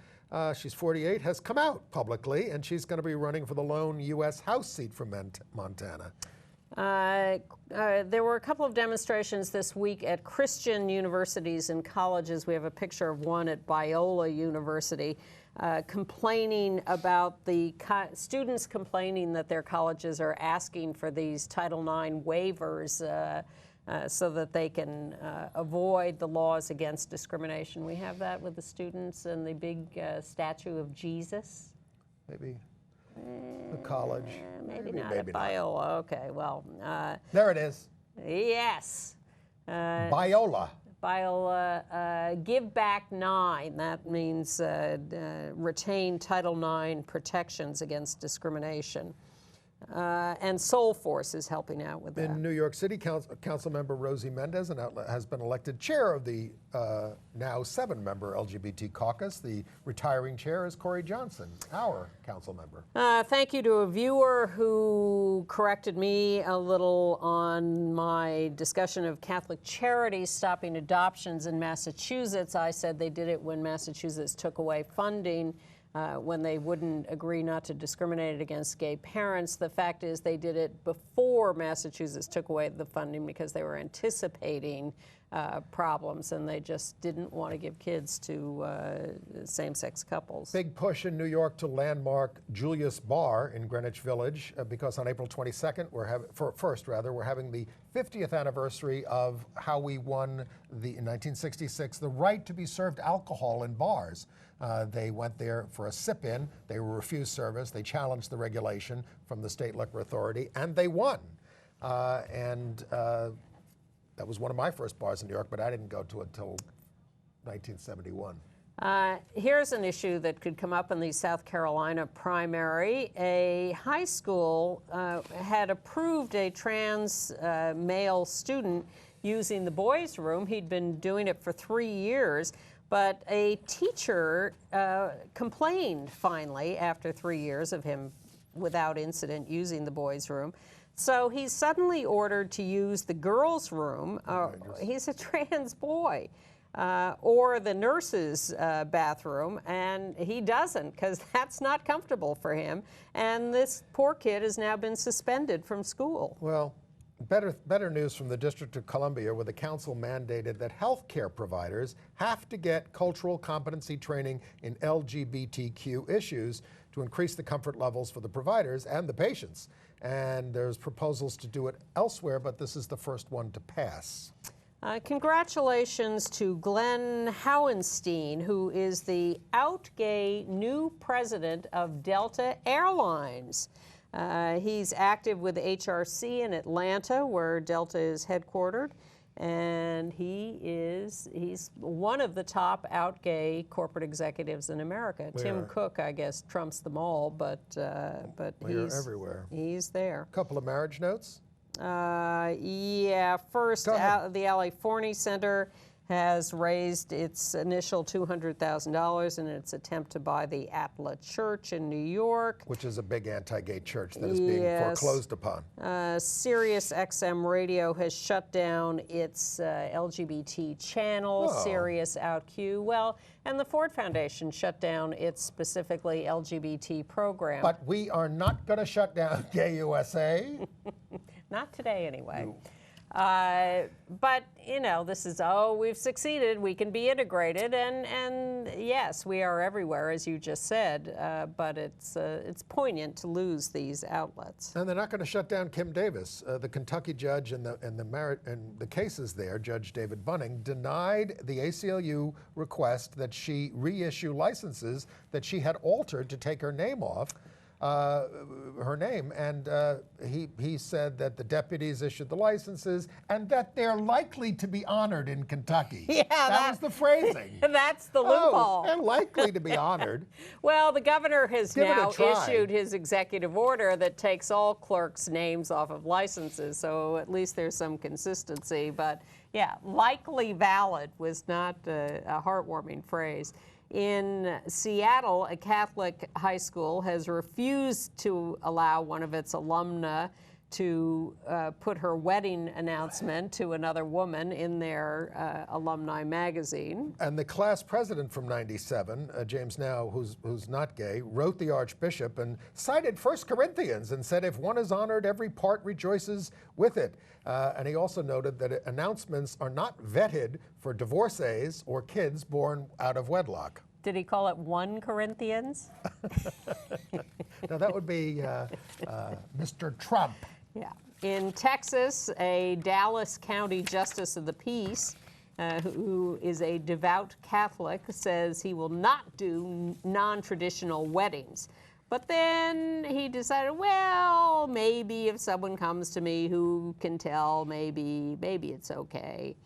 Speaker 2: she's 48, has come out publicly, and she's going to be running for the lone U.S. House seat from Montana.
Speaker 3: There were a couple of demonstrations this week at Christian universities and colleges. We have a picture of one at Biola University, complaining about the students complaining that their colleges are asking for these Title IX waivers so that they can avoid the laws against discrimination. We have that with the students and the big statue of Jesus.
Speaker 2: Maybe the college.
Speaker 3: Maybe not at Biola. Okay, well.
Speaker 2: There it is.
Speaker 3: Yes.
Speaker 2: Biola.
Speaker 3: Biola, Give Back 9. That means retain Title IX protections against discrimination. And Soul Force is helping out with that.
Speaker 2: In New York City, Council Member Rosie Mendez has been elected chair of the now 7-member LGBT caucus. The retiring chair is Corey Johnson, our council member.
Speaker 3: Thank you to a viewer who corrected me a little on my discussion of Catholic Charities stopping adoptions in Massachusetts. I said they did it when Massachusetts took away funding. When they wouldn't agree not to discriminate against gay parents. The fact is they did it before Massachusetts took away the funding because they were anticipating problems, and they just didn't want to give kids to same-sex couples.
Speaker 2: Big push in New York to landmark Julius Bar in Greenwich Village because on April 22nd, we're having the 50th anniversary of how we won in 1966 the right to be served alcohol in bars. They went there for a sip-in. They were refused service. They challenged the regulation from the state liquor authority, and they won. That was one of my first bars in New York, but I didn't go to it until 1971.
Speaker 3: Here's an issue that could come up in the South Carolina primary. A high school had approved a trans male student using the boys' room. He'd been doing it for 3 years. But a teacher complained finally after 3 years of him without incident using the boys' room. So he's suddenly ordered to use the girls' room. He's a trans boy. Or the nurse's bathroom, and he doesn't because that's not comfortable for him. And this poor kid has now been suspended from school.
Speaker 2: Well, better news from the District of Columbia, where the council mandated that health care providers have to get cultural competency training in LGBTQ issues to increase the comfort levels for the providers and the patients. And there's proposals to do it elsewhere, but this is the first one to pass.
Speaker 3: Congratulations to Glenn Hauenstein, who is the out-gay new president of Delta Airlines. He's active with HRC in Atlanta, where Delta is headquartered, and he's one of the top out-gay corporate executives in America. Tim Cook, I guess, trumps them all, but he's
Speaker 2: everywhere.
Speaker 3: He's there.
Speaker 2: A couple of marriage notes.
Speaker 3: Yeah, first, the LA Forney Center has raised its initial $200,000 in its attempt to buy the Atla Church in New York.
Speaker 2: Which is a big anti-gay church that is being foreclosed upon. Sirius XM Radio has shut down its LGBT channel, Sirius OutQ. Well, and the Ford Foundation shut down its specifically LGBT program. But we are not going to shut down Gay USA.
Speaker 3: Not today, anyway. But, you know, this is, we've succeeded. We can be integrated. And yes, we are everywhere, as you just said. But it's poignant to lose these outlets.
Speaker 2: And they're not going to shut down Kim Davis. The Kentucky judge in the cases there, Judge David Bunning, denied the ACLU request that she reissue licenses that she had altered to take her name off. her name, and he said that the deputies issued the licenses and that they're likely to be honored in Kentucky.
Speaker 3: Yeah,
Speaker 2: that was the phrasing.
Speaker 3: That's the loophole.
Speaker 2: They're likely to be honored.
Speaker 3: Well, the governor has
Speaker 2: Give it a
Speaker 3: now
Speaker 2: try.
Speaker 3: issued his executive order that takes all clerks' names off of licenses, so at least there's some consistency. But yeah, likely valid was not a heartwarming phrase. In Seattle, a Catholic high school has refused to allow one of its alumna to put her wedding announcement to another woman in their alumni magazine.
Speaker 2: And the class president from '97, James Now, who's not gay, wrote the Archbishop and cited 1 Corinthians and said, if one is honored, every part rejoices with it. And he also noted that announcements are not vetted for divorcees or kids born out of wedlock.
Speaker 3: Did he call it 1 Corinthians?
Speaker 2: Now, that would be Mr. Trump.
Speaker 3: Yeah. In Texas, a Dallas County Justice of the Peace, who is a devout Catholic, says he will not do non-traditional weddings. But then he decided, well, maybe if someone comes to me who can tell, maybe it's okay.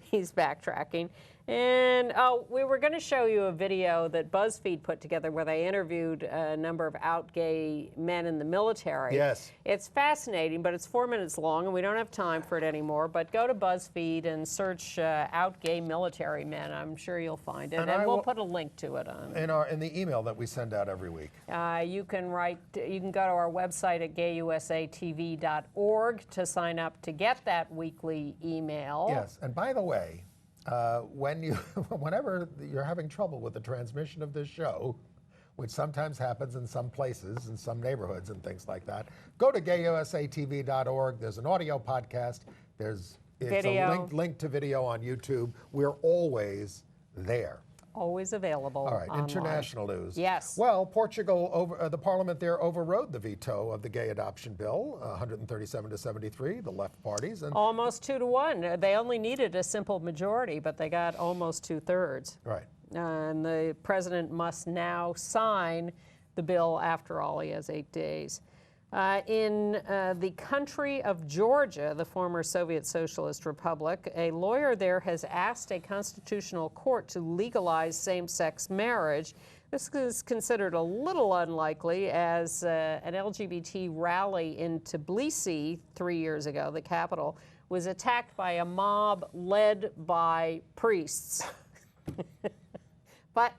Speaker 3: He's backtracking. And we were going to show you a video that BuzzFeed put together where they interviewed a number of out gay men in the military.
Speaker 2: Yes.
Speaker 3: It's fascinating, but it's 4 minutes long, and we don't have time for it anymore. But go to BuzzFeed and search out gay military men. I'm sure you'll find it, and we'll put a link to it on
Speaker 2: in the email that we send out every week.
Speaker 3: You can go to our website at gayusatv.org to sign up to get that weekly email.
Speaker 2: Yes, and by the way, whenever you're having trouble with the transmission of this show, which sometimes happens in some places, in some neighborhoods and things like that, go to gayusatv.org. There's an audio podcast. It's
Speaker 3: video.
Speaker 2: a link to video on YouTube. We're always there.
Speaker 3: Always available.
Speaker 2: All right,
Speaker 3: online.
Speaker 2: International news.
Speaker 3: Yes.
Speaker 2: Well, Portugal, the parliament there overrode the veto of the gay adoption bill, 137 to 73, the left parties. And
Speaker 3: almost 2 to 1. They only needed a simple majority, but they got almost 2/3.
Speaker 2: Right.
Speaker 3: And the president must now sign the bill. After all, he has 8 days. In the country of Georgia, the former Soviet Socialist Republic, a lawyer there has asked a constitutional court to legalize same-sex marriage. This is considered a little unlikely, as an LGBT rally in Tbilisi 3 years ago, the capital, was attacked by a mob led by priests. But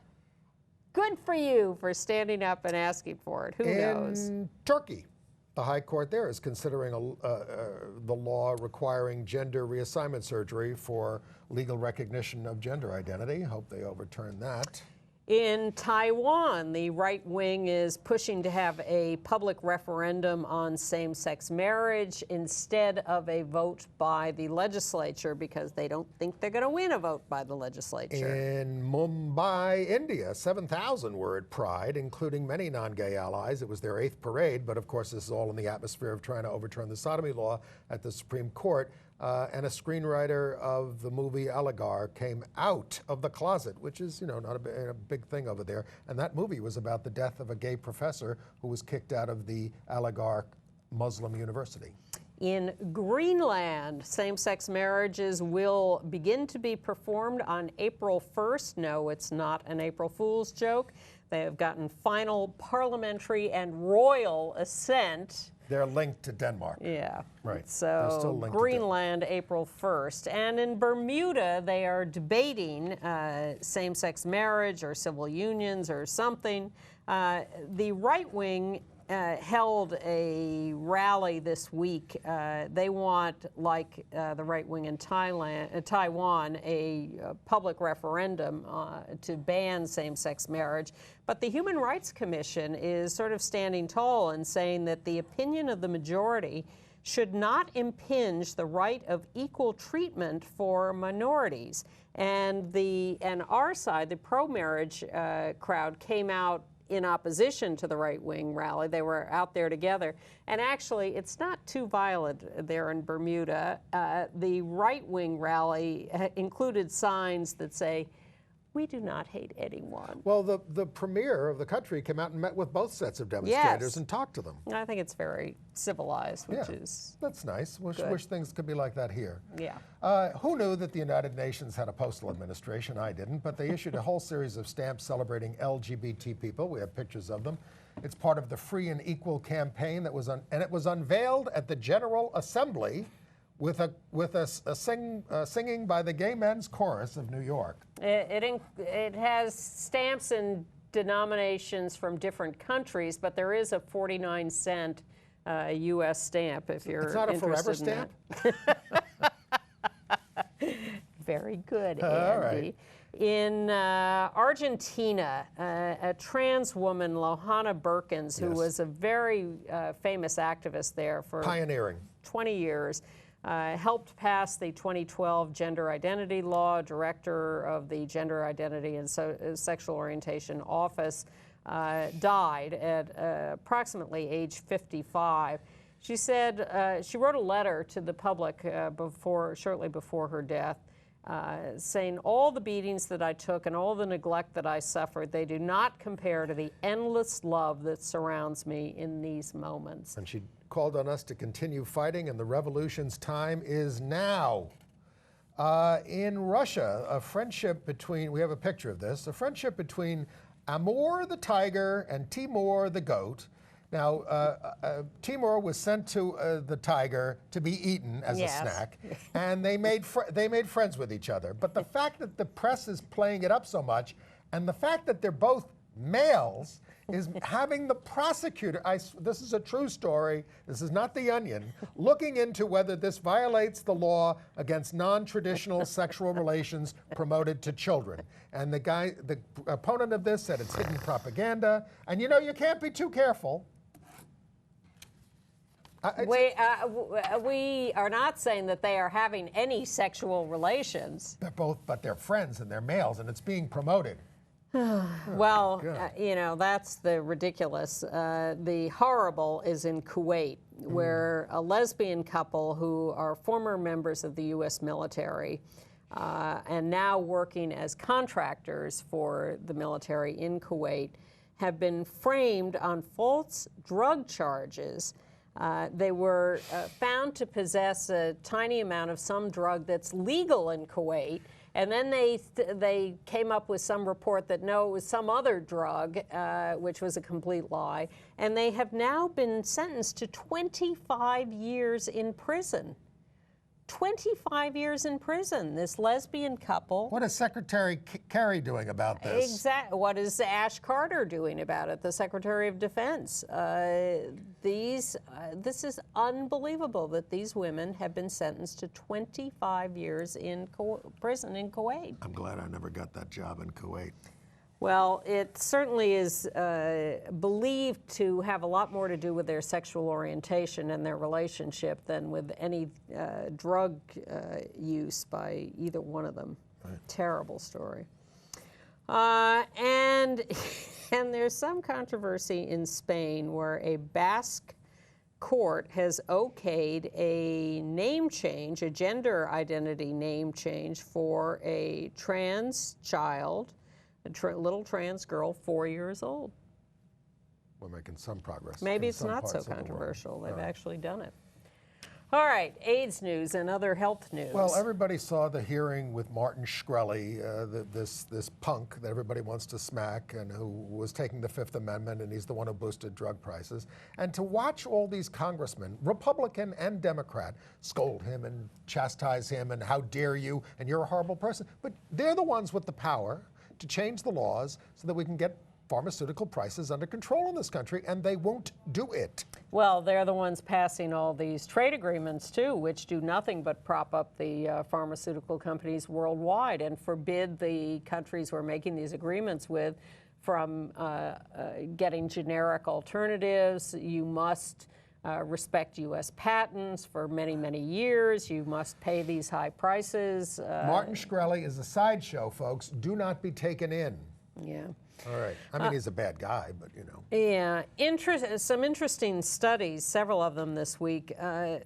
Speaker 3: good for you for standing up and asking for it. Who knows?
Speaker 2: In Turkey, the High Court there is considering the law requiring gender reassignment surgery for legal recognition of gender identity. Hope they overturn that.
Speaker 3: In Taiwan, the right wing is pushing to have a public referendum on same-sex marriage instead of a vote by the legislature, because they don't think they're going to win a vote by the legislature.
Speaker 2: In Mumbai, India, 7,000 were at Pride, including many non-gay allies. It was their 8th parade, but of course this is all in the atmosphere of trying to overturn the sodomy law at the Supreme Court. And a screenwriter of the movie Aligarh came out of the closet, which is, not a big thing over there. And that movie was about the death of a gay professor who was kicked out of the Aligarh Muslim University.
Speaker 3: In Greenland, same-sex marriages will begin to be performed on April 1st. No, it's not an April Fool's joke. They have gotten final parliamentary and royal assent.
Speaker 2: They're linked to Denmark.
Speaker 3: Yeah.
Speaker 2: Right.
Speaker 3: So Greenland, April 1st. And in Bermuda, they are debating same-sex marriage or civil unions or something. The right wing held a rally this week. They want, like the right wing in Taiwan, a public referendum to ban same-sex marriage. But the Human Rights Commission is sort of standing tall and saying that the opinion of the majority should not impinge the right of equal treatment for minorities. And our side, the pro-marriage crowd, came out in opposition to the right-wing rally. They were out there together. And actually, it's not too violent there in Bermuda. The right-wing rally included signs that say, We do not hate anyone.
Speaker 2: Well, the premier of the country came out and met with both sets of demonstrators
Speaker 3: Yes.
Speaker 2: and talked to them.
Speaker 3: I think it's very civilized, which
Speaker 2: Yeah,
Speaker 3: is
Speaker 2: that's nice.
Speaker 3: good.
Speaker 2: Wish things could be like that here.
Speaker 3: Yeah.
Speaker 2: Who knew that the United Nations had a postal administration? I didn't, but they issued a whole series of stamps celebrating LGBT people. We have pictures of them. It's part of the Free and Equal campaign that was and it was unveiled at the General Assembly with a singing by the Gay Men's Chorus of New York.
Speaker 3: It has stamps and denominations from different countries, but there is a 49-cent U.S. stamp if you're
Speaker 2: It's not a forever
Speaker 3: interested in
Speaker 2: stamp?
Speaker 3: that. Very good, Andy.
Speaker 2: All right.
Speaker 3: In Argentina, a trans woman, Lohana Berkins, who
Speaker 2: Yes.
Speaker 3: was a very famous activist there for
Speaker 2: Pioneering.
Speaker 3: 20 years, helped pass the 2012 gender identity law, director of the Gender Identity and Sexual Orientation Office, died at approximately age 55. She said she wrote a letter to the public shortly before her death, saying, all the beatings that I took and all the neglect that I suffered, they do not compare to the endless love that surrounds me in these moments.
Speaker 2: And she called on us to continue fighting, and the revolution's time is now. In Russia, a friendship between, we have a picture of this, a friendship between Amur the tiger and Timur the goat. Now, Timur was sent to the tiger to be eaten as
Speaker 3: Yes.
Speaker 2: a snack, and they made friends with each other. But the fact that the press is playing it up so much, and the fact that they're both males, is having the prosecutor, this is a true story, this is not The Onion, looking into whether this violates the law against non-traditional sexual relations promoted to children. And the opponent of this said it's hidden propaganda, and you know, you can't be too careful.
Speaker 3: We are not saying that they are having any sexual relations.
Speaker 2: But they're friends and they're males, and it's being promoted.
Speaker 3: Well, you know, that's the ridiculous. The horrible is in Kuwait, where a lesbian couple who are former members of the U.S. military and now working as contractors for the military in Kuwait have been framed on false drug charges. They were found to possess a tiny amount of some drug that's legal in Kuwait, and then they came up with some report that no, it was some other drug, which was a complete lie, and they have now been sentenced to 25 years in prison. 25 years in prison, this lesbian couple.
Speaker 2: What is Secretary Kerry doing about this?
Speaker 3: Exactly. What is Ash Carter doing about it, the Secretary of Defense? This is unbelievable that these women have been sentenced to 25 years in prison in Kuwait.
Speaker 2: I'm glad I never got that job in Kuwait.
Speaker 3: Well, it certainly is believed to have a lot more to do with their sexual orientation and their relationship than with any drug use by either one of them. Right. Terrible story. And there's some controversy in Spain where a Basque court has okayed a name change, a gender identity name change for a trans child, a little trans girl, 4 years old.
Speaker 2: We're making some progress.
Speaker 3: Maybe it's not so controversial. They've actually done it. All right, AIDS news and other health news.
Speaker 2: Well, everybody saw the hearing with Martin Shkreli, this punk that everybody wants to smack and who was taking the Fifth Amendment, and he's the one who boosted drug prices. And to watch all these congressmen, Republican and Democrat, scold him and chastise him and how dare you and you're a horrible person. But they're the ones with the power to change the laws so that we can get pharmaceutical prices under control in this country, and they won't do it.
Speaker 3: Well, they're the ones passing all these trade agreements, too, which do nothing but prop up the pharmaceutical companies worldwide and forbid the countries we're making these agreements with from getting generic alternatives. You must respect U.S. patents for many, many years. You must pay these high prices.
Speaker 2: Martin Shkreli is a sideshow, folks. Do not be taken in.
Speaker 3: Yeah.
Speaker 2: All right. I mean, he's a bad guy, but you know.
Speaker 3: Yeah. Some interesting studies, several of them this week. I'm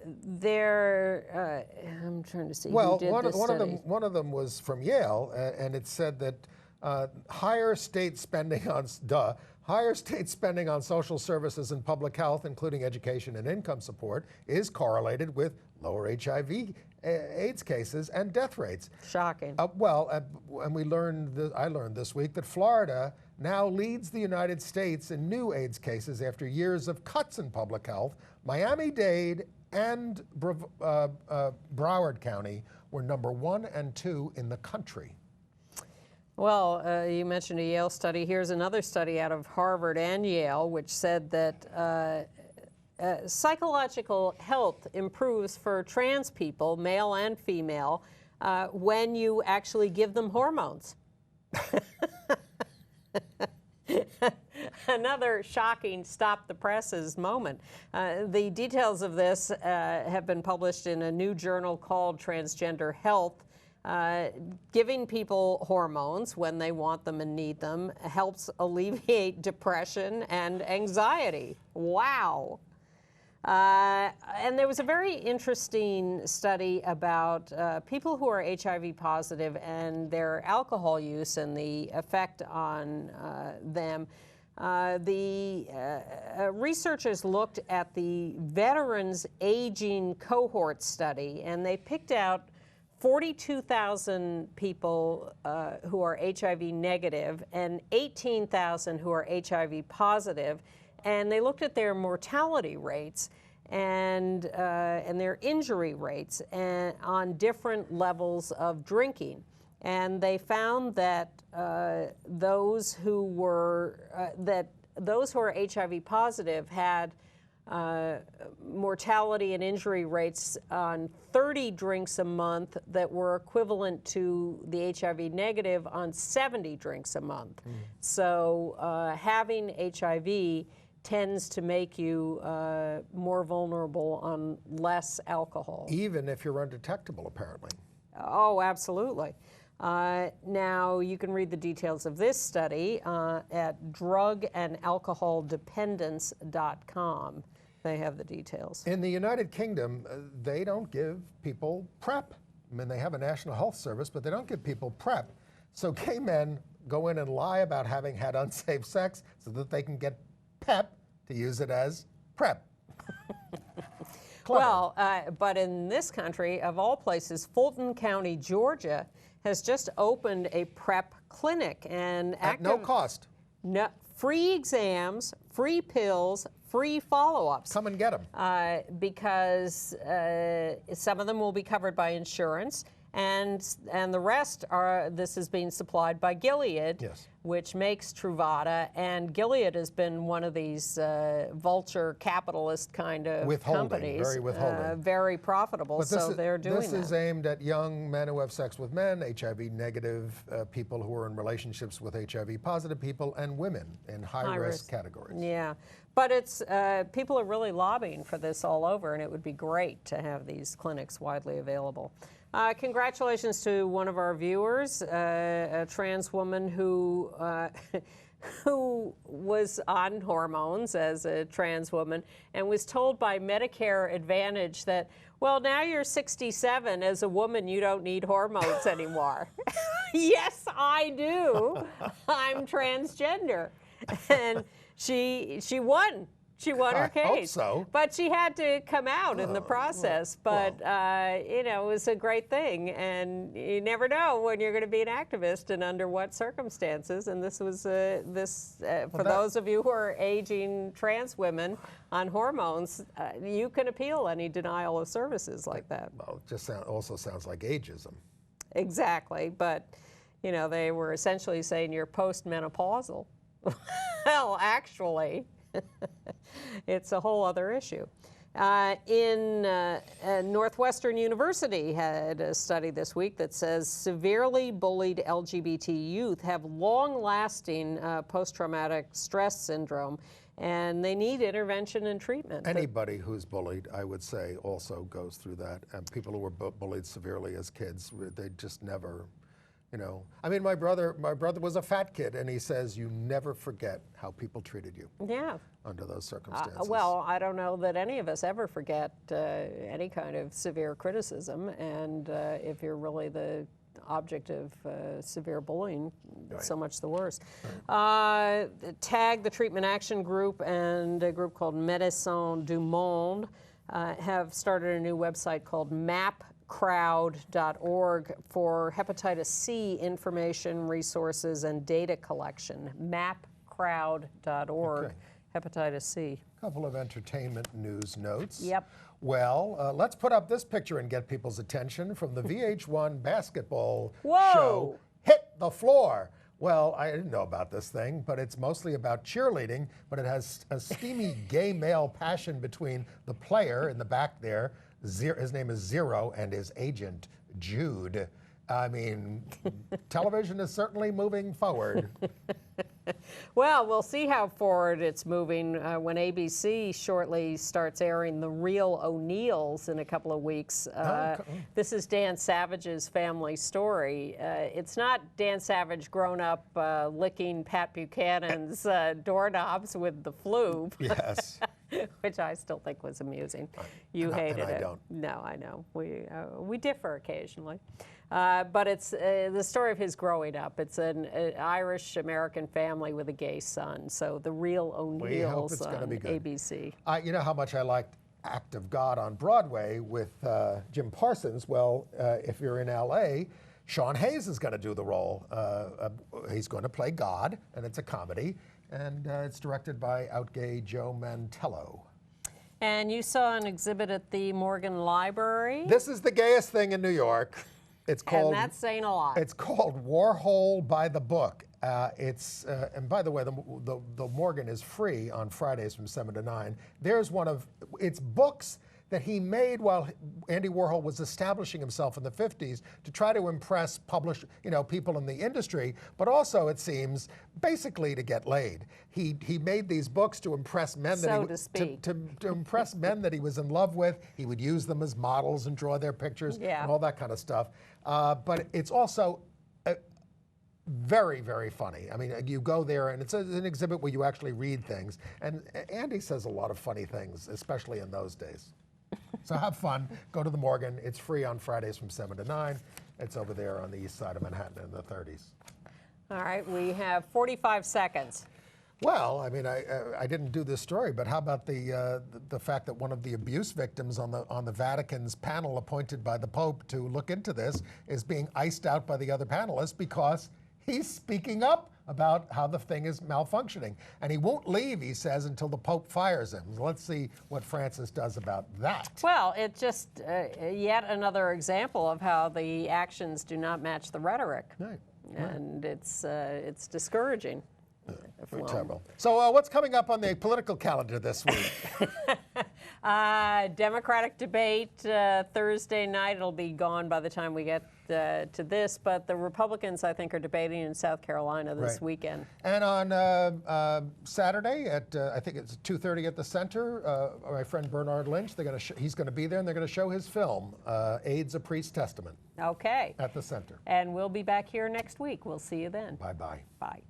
Speaker 3: trying to see who did this study.
Speaker 2: One of them was from Yale, and it said that higher state spending on social services and public health, including education and income support, is correlated with lower HIV AIDS cases and death rates.
Speaker 3: Shocking.
Speaker 2: And I learned this week that Florida now leads the United States in new AIDS cases after years of cuts in public health. Miami-Dade and Broward County were number 1 and 2 in the country.
Speaker 3: Well, you mentioned a Yale study. Here's another study out of Harvard and Yale, which said that psychological health improves for trans people, male and female, when you actually give them hormones. Another shocking stop the presses moment. The details of this have been published in a new journal called Transgender Health. Giving people hormones when they want them and need them helps alleviate depression and anxiety. Wow. And there was a very interesting study about people who are HIV positive and their alcohol use and the effect on them. Researchers looked at the Veterans Aging Cohort Study, and they picked out 42,000 people who are HIV negative and 18,000 who are HIV positive, and they looked at their mortality rates and their injury rates on different levels of drinking. And they found that those who are HIV positive had mortality and injury rates on 30 drinks a month that were equivalent to the HIV negative on 70 drinks a month. So having HIV tends to make you more vulnerable on less alcohol.
Speaker 2: Even if you're undetectable, apparently.
Speaker 3: Oh, absolutely. Now, you can read the details of this study at drugandalcoholdependence.com. They have the details.
Speaker 2: In the United Kingdom, they don't give people PrEP. I mean, they have a National Health Service, but they don't give people PrEP. So gay men go in and lie about having had unsafe sex so that they can get PEP to use it as PrEP.
Speaker 3: Well, but in this country, of all places, Fulton County, Georgia, has just opened a PrEP clinic. And
Speaker 2: at no cost.
Speaker 3: No, free exams, free pills, free follow-ups.
Speaker 2: Come and get them.
Speaker 3: Because some of them will be covered by insurance, and the rest are, this is being supplied by Gilead,
Speaker 2: yes,
Speaker 3: which makes Truvada, and Gilead has been one of these vulture capitalist kind of companies.
Speaker 2: Very withholding.
Speaker 3: Very profitable, so they're doing that.
Speaker 2: This is aimed at young men who have sex with men, HIV negative people who are in relationships with HIV positive people, and women in high risk categories.
Speaker 3: Yeah, but it's people are really lobbying for this all over, and it would be great to have these clinics widely available. Congratulations to one of our viewers, a trans woman who who was on hormones as a trans woman and was told by Medicare Advantage that, well, now you're 67, as a woman you don't need hormones anymore. Yes, I do. I'm transgender. And she won. She won her case.
Speaker 2: I hope so.
Speaker 3: But she had to come out in the process. But, you know, it was a great thing. And you never know when you're going to be an activist and under what circumstances. And this was, for those of you who are aging trans women on hormones, you can appeal any denial of services like that.
Speaker 2: Well, it just also sounds like ageism.
Speaker 3: Exactly. But, you know, they were essentially saying you're postmenopausal. Well, actually. It's a whole other issue. Northwestern University had a study this week that says severely bullied LGBT youth have long-lasting post-traumatic stress syndrome, and they need intervention and treatment.
Speaker 2: Anybody who's bullied, I would say, also goes through that. And people who were bullied severely as kids, they just never... You know, I mean, my brother was a fat kid, and he says you never forget how people treated you.
Speaker 3: Yeah.
Speaker 2: Under those circumstances.
Speaker 3: Well, I don't know that any of us ever forget any kind of severe criticism, and if you're really the object of severe bullying, so much the worse. TAG, the Treatment Action Group, and a group called Médecins du Monde have started a new website called mapcrowd.org for hepatitis C information, resources, and data collection. Mapcrowd.org, hepatitis C.
Speaker 2: A couple of entertainment news notes.
Speaker 3: Yep.
Speaker 2: Well, let's put up this picture and get people's attention from the VH1 basketball
Speaker 3: Whoa.
Speaker 2: show, Hit the Floor. Well, I didn't know about this thing, but it's mostly about cheerleading, but it has a steamy gay male passion between the player in the back there, his name is Zero, and his agent, Jude. I mean, television is certainly moving forward.
Speaker 3: Well, we'll see how forward it's moving when ABC shortly starts airing The Real O'Neills in a couple of weeks. This is Dan Savage's family story. It's not Dan Savage grown up licking Pat Buchanan's doorknobs with the flu. Yes. Which I still think was amusing. You hated it.
Speaker 2: I don't.
Speaker 3: No, I know. We differ occasionally. But it's the story of his growing up. It's an Irish-American family with a gay son. So The Real O'Neills on ABC.
Speaker 2: You know how much I liked Act of God on Broadway with Jim Parsons? Well, if you're in L.A., Sean Hayes is going to do the role. He's going to play God, and it's a comedy. And it's directed by out-gay Joe Mantello.
Speaker 3: And you saw an exhibit at the Morgan Library.
Speaker 2: This is the gayest thing in New York. It's called,
Speaker 3: and that's saying a lot.
Speaker 2: It's called Warhol by the Book. And by the way, the Morgan is free on Fridays from 7 to 9. There's one of its books that he made while Andy Warhol was establishing himself in the 50s to try to impress people in the industry, but also, it seems, basically to get laid. He made these books to impress men to impress men that he was in love with. He would use them as models and draw their pictures and all that kind of stuff. But it's also very, very funny. I mean, you go there and it's an exhibit where you actually read things. And Andy says a lot of funny things, especially in those days. So have fun. Go to the Morgan. It's free on Fridays from 7 to 9. It's over there on the east side of Manhattan in the 30s. All
Speaker 3: right, we have 45 seconds.
Speaker 2: Well, I mean, I didn't do this story, but how about the fact that one of the abuse victims on the Vatican's panel appointed by the Pope to look into this is being iced out by the other panelists because he's speaking up about how the thing is malfunctioning. And he won't leave, he says, until the Pope fires him. So let's see what Francis does about that.
Speaker 3: Well, it's just yet another example of how the actions do not match the rhetoric.
Speaker 2: Right.
Speaker 3: And it's discouraging.
Speaker 2: Very terrible. So what's coming up on the political calendar this week?
Speaker 3: Democratic debate Thursday night. It'll be gone by the time we get to this, but the Republicans, I think, are debating in South Carolina this weekend. And
Speaker 2: on Saturday at I think it's 2:30 at the Center, my friend Bernard Lynch, he's going to be there, and they're going to show his film, AIDS: A Priest's Testament.
Speaker 3: Okay.
Speaker 2: At the Center.
Speaker 3: And we'll be back here next week. We'll see you then.
Speaker 2: Bye-bye.
Speaker 3: Bye.